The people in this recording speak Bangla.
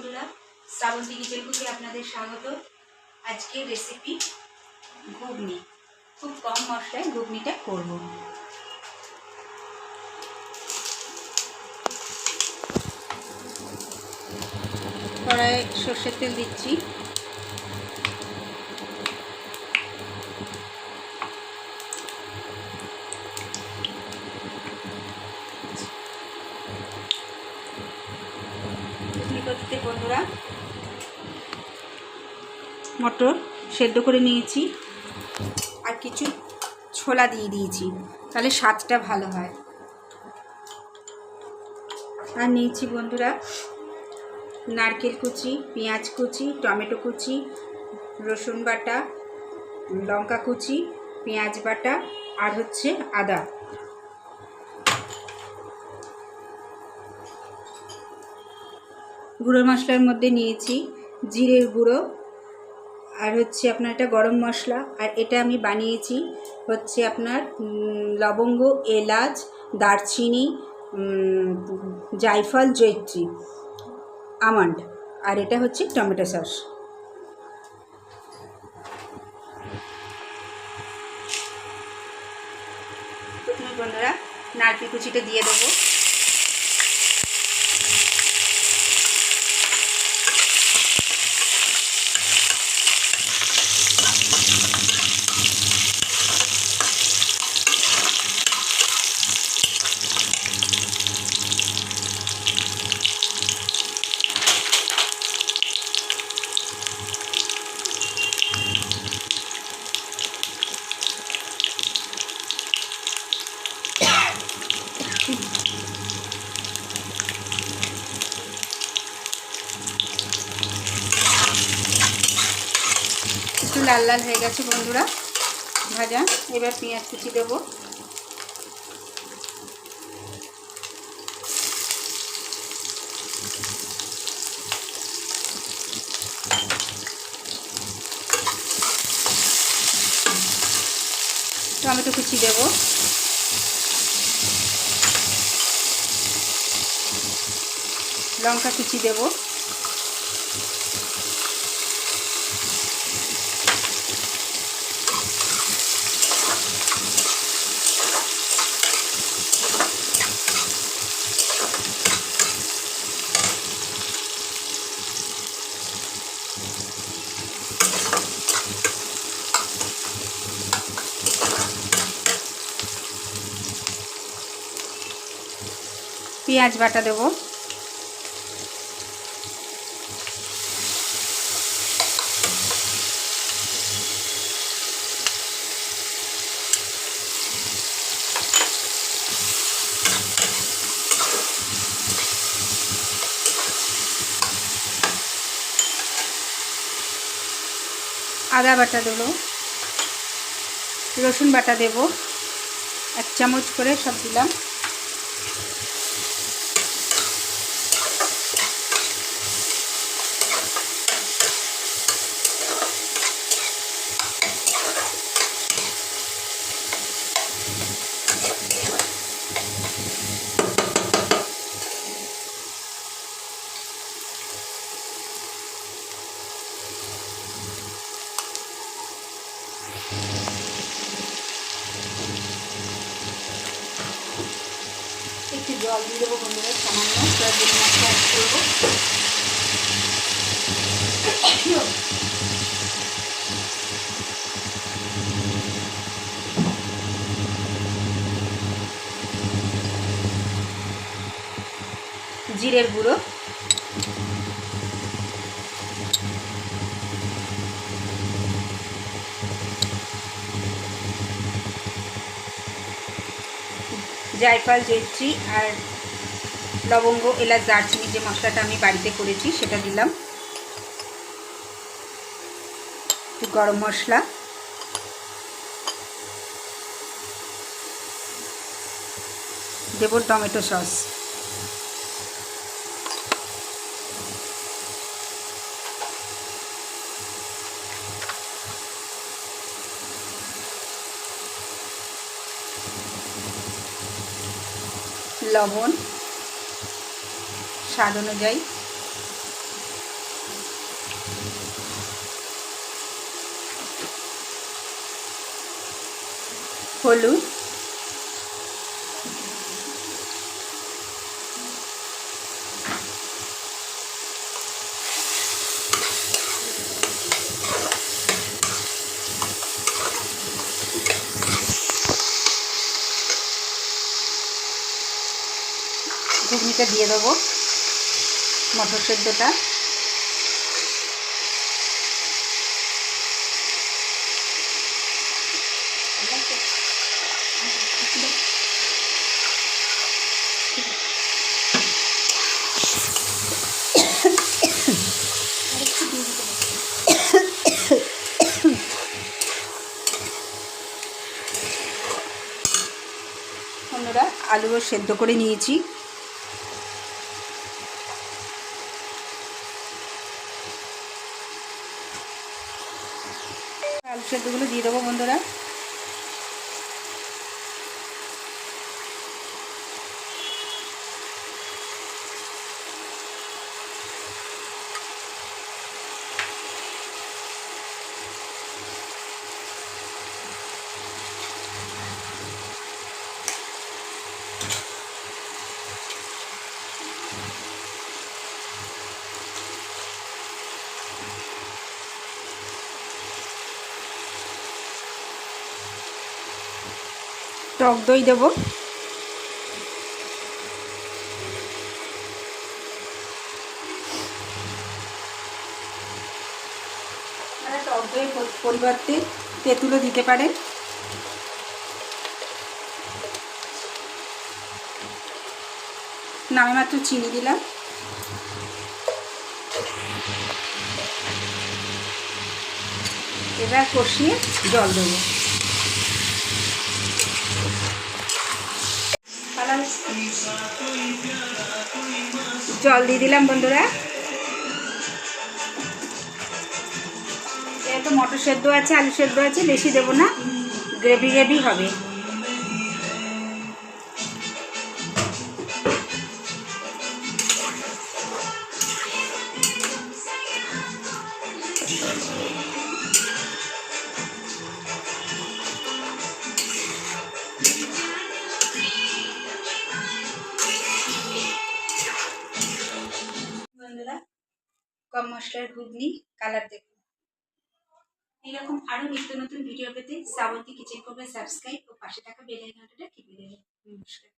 বন্ধুরা, শ্রাবন্তী কিচেন কুকে আপনাদের স্বাগত। আজকের রেসিপি ঘুগনি। খুব কম মশলায় ঘুগনিটা করব। কড়াইয়ে সর্ষের তেল দিচ্ছি। ঘুগনি করতে বন্ধুরা মটর সেদ্ধ করে নিয়েছি আর কিছু ছোলা দিয়ে দিয়েছি, তাহলে স্বাদটা ভালো হয়। আর নিয়েছি বন্ধুরা নারকেল কুচি, পেঁয়াজ কুচি, টমেটো কুচি, রসুন বাটা, লঙ্কা কুচি, পেঁয়াজ বাটা আর হচ্ছে আদা। গুঁড়ো মশলার মধ্যে নিয়েছি জিরের গুঁড়ো আর হচ্ছে আপনার এটা গরম মশলা। আর এটা আমি বানিয়েছি হচ্ছে আপনার লবঙ্গ, এলাচ, দারচিনি, জায়ফল, জয়িত্রী, আমন্ড। আর এটা হচ্ছে টমেটো সস। প্রথমে বন্ধুরা নারকেল কুচিটা দিয়ে দেবো। একটু লাল লাল হয়ে গেছে বন্ধুরা ভাজা। এবার পেঁয়াজ কুচি দেবো। টমেটো কুচি দেবো। লঙ্কা কুচি দেবো। পেঁয়াজ বাটা দেবো। আদা বাটা দেবো। রসুন বাটা দেবো, 1 চামচ করে সব দিলাম। একটু জল দিয়ে দেবো বন্ধুরা, সামান্য সয়াবিন মাছটা অ্যাড করবো। জিরের গুঁড়ো, জায়ফল, জয়িত্রী আর লবঙ্গ, এলাচ, দারচিনি যে মশলাটা আমি বাড়িতে করেছি সেটা দিলাম। গরম মশলা, দেব টমেটো সস, লবণ স্বাদ অনুযায়ী, হলুদ, ঘুগনিটা দিয়ে দেবো, মটর সেদ্ধটা। বন্ধুরা, আলুও সেদ্ধ করে নিয়েছি। আলু সেদ্ধগুলো দিয়ে দেবো বন্ধুরা। টক দই দেবো। টক দইয়ের পরিবর্তে তেঁতুলও দিতে পারেন। নামে মাত্র চিনি দিলাম। এবার কষিয়ে জল দেবো। জল দিয়ে দিলাম বন্ধুরা। তো মটর সেদ্ধ আছে, আলু সেদ্ধ আছে, বেশি দেবো না, গ্রেভি গ্রেভি হবে। বন্ধুরা, কম মশলার ঘুগনি কালার দেখুন। এরকম আরো নিত্য নতুন ভিডিও পেতে শ্রাবন্তী কিচেন করবে সাবস্ক্রাইব ও পাশে থাকা বেল আইকনটা টিপে দেবেন। নমস্কার।